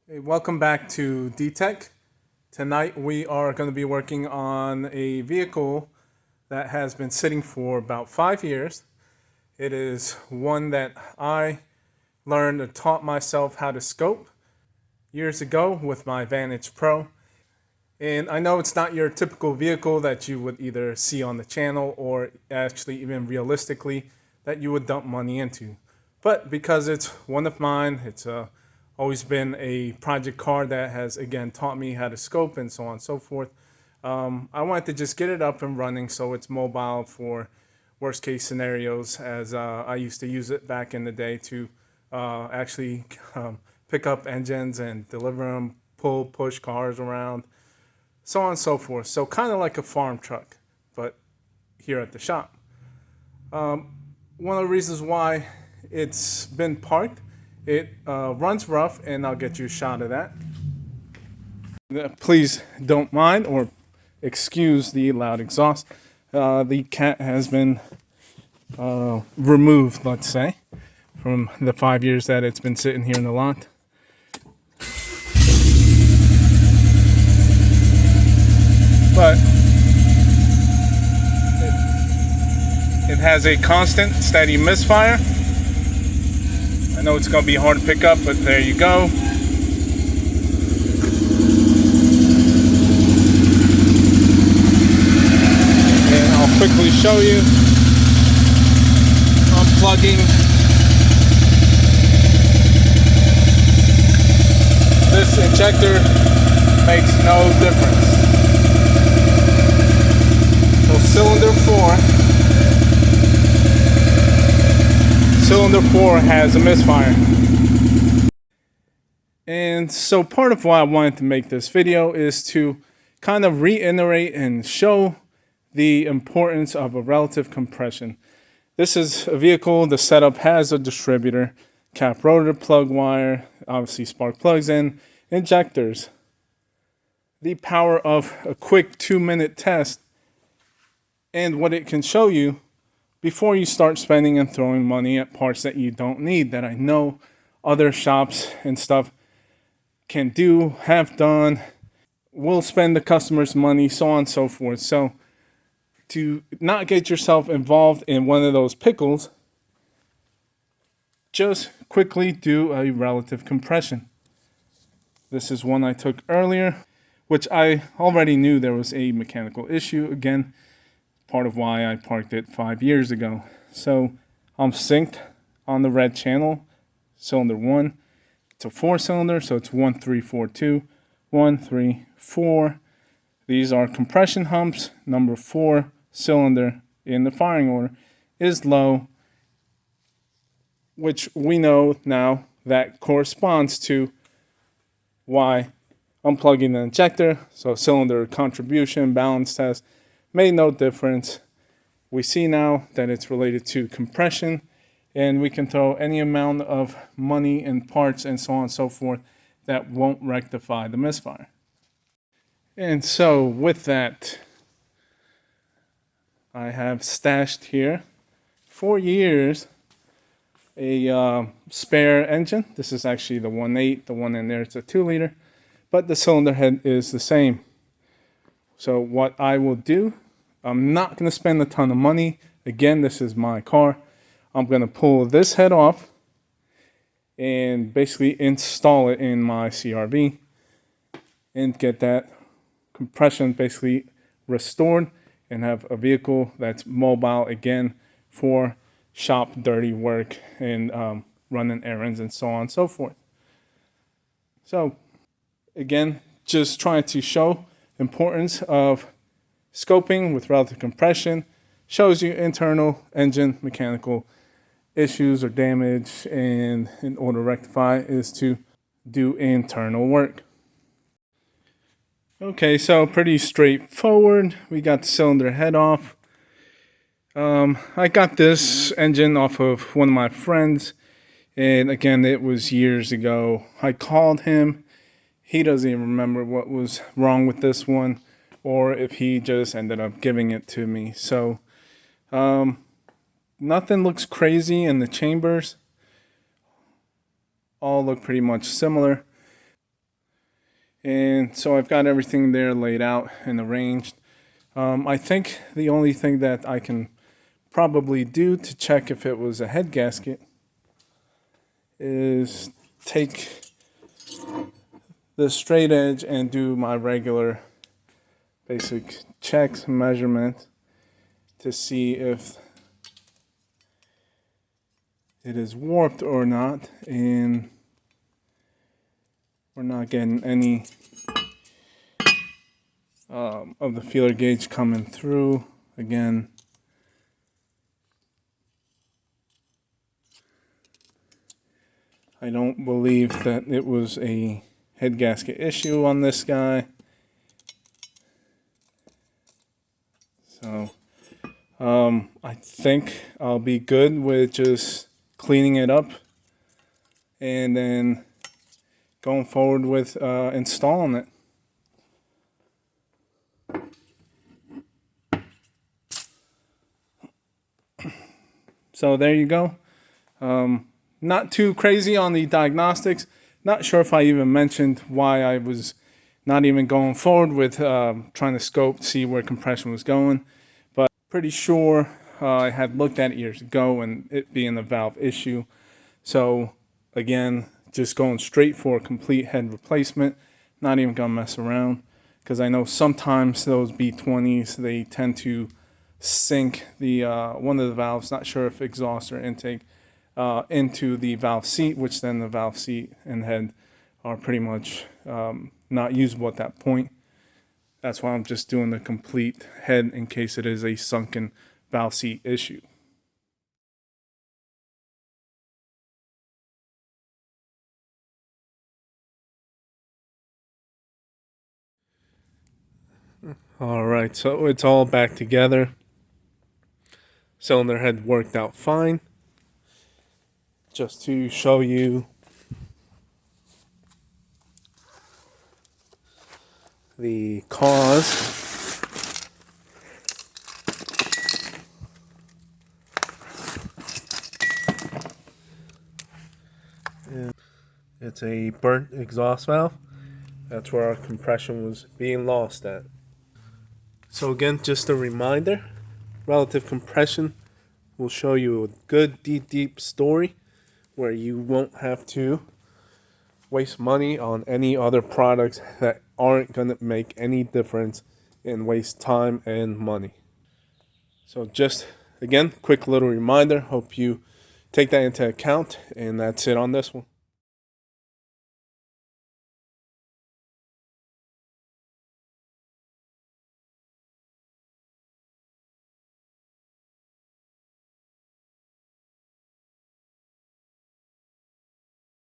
Hey, welcome back to D-Tech. Tonight we are going to be working on a vehicle that has been sitting for about 5 years. It is one that I learned and taught myself how to scope years ago with my Vantage Pro. And I know it's not your typical vehicle that you would either see on the channel or actually even realistically that you would dump money into. But because it's one of mine, it's always been a project car that has, again, taught me how to scope and so on and so forth. I wanted to just get it up and running so it's mobile for worst case scenarios, as I used to use it back in the day to actually pick up engines and deliver them, push cars around, so on and so forth. So kind of like a farm truck, but here at the shop. One of the reasons why it's been parked, it runs rough, and I'll get you a shot of that. Please don't mind or excuse the loud exhaust. The cat has been removed, let's say, from the 5 years that it's been sitting here in the lot. But it has a constant, steady misfire. I know it's going to be hard to pick up, but there you go. And I'll quickly show you. Unplugging this injector makes no difference. So cylinder 4 has a misfire. And so part of why I wanted to make this video is to kind of reiterate and show the importance of a relative compression. This is a vehicle, the setup has a distributor, cap rotor, plug wire, obviously spark plugs in, injectors. The power of a quick 2-minute test and what it can show you before you start spending and throwing money at parts that you don't need, that I know other shops and stuff can do, have done, will spend the customer's money, so on and so forth. So to not get yourself involved in one of those pickles, just quickly do a relative compression. This is one I took earlier, which I already knew there was a mechanical issue. Again, part of why I parked it 5 years ago. So I'm synced on the red channel, cylinder 1. It's a 4-cylinder, so it's 1, 3, 4, 2, 1, 3, 4. These are compression humps. Number 4 cylinder in the firing order is low, which we know now that corresponds to why unplugging the injector, so cylinder contribution balance test, made no difference. We see now that it's related to compression, and we can throw any amount of money and parts and so on and so forth that won't rectify the misfire. And so with that, I have stashed here 4 years a spare engine. This is actually the 1.8. The one in there is a 2-liter, but the cylinder head is the same. So what I will do, I'm not going to spend a ton of money. Again, this is my car. I'm going to pull this head off and basically install it in my CRV and get that compression basically restored and have a vehicle that's mobile again for shop dirty work and running errands and so on and so forth. So again, just trying to show importance of scoping with relative compression. Shows you internal engine mechanical issues or damage, and in order to rectify is to do internal work. Okay, so pretty straightforward. We got the cylinder head off. I got this engine off of one of my friends, and again, it was years ago. I called him. He doesn't even remember what was wrong with this one, or if he just ended up giving it to me. So nothing looks crazy in the chambers. All look pretty much similar. And so I've got everything there laid out and arranged. I think the only thing that I can probably do to check if it was a head gasket is take the straight edge and do my regular basic checks, measurement to see if it is warped or not, and we're not getting any of the feeler gauge coming through. Again, I don't believe that it was a head gasket issue on this guy. So I think I'll be good with just cleaning it up and then going forward with installing it. So there you go. Not too crazy on the diagnostics. Not sure if I even mentioned why I was not even going forward with trying to scope, see where compression was going. But pretty sure I had looked at it years ago and it being a valve issue. So again, just going straight for a complete head replacement. Not even going to mess around. Because I know sometimes those B20s, they tend to sink the one of the valves, not sure if exhaust or intake, into the valve seat, which then the valve seat and head are pretty much not usable at that point. That's why I'm just doing the complete head in case it is a sunken valve seat issue. All right, so it's all back together. Cylinder head worked out fine. Just to show you the cause. And it's a burnt exhaust valve. That's where our compression was being lost at. So again, just a reminder, relative compression will show you a good deep story where you won't have to waste money on any other products that aren't going to make any difference and waste time and money. So just again, quick little reminder, hope you take that into account, and that's it on this one.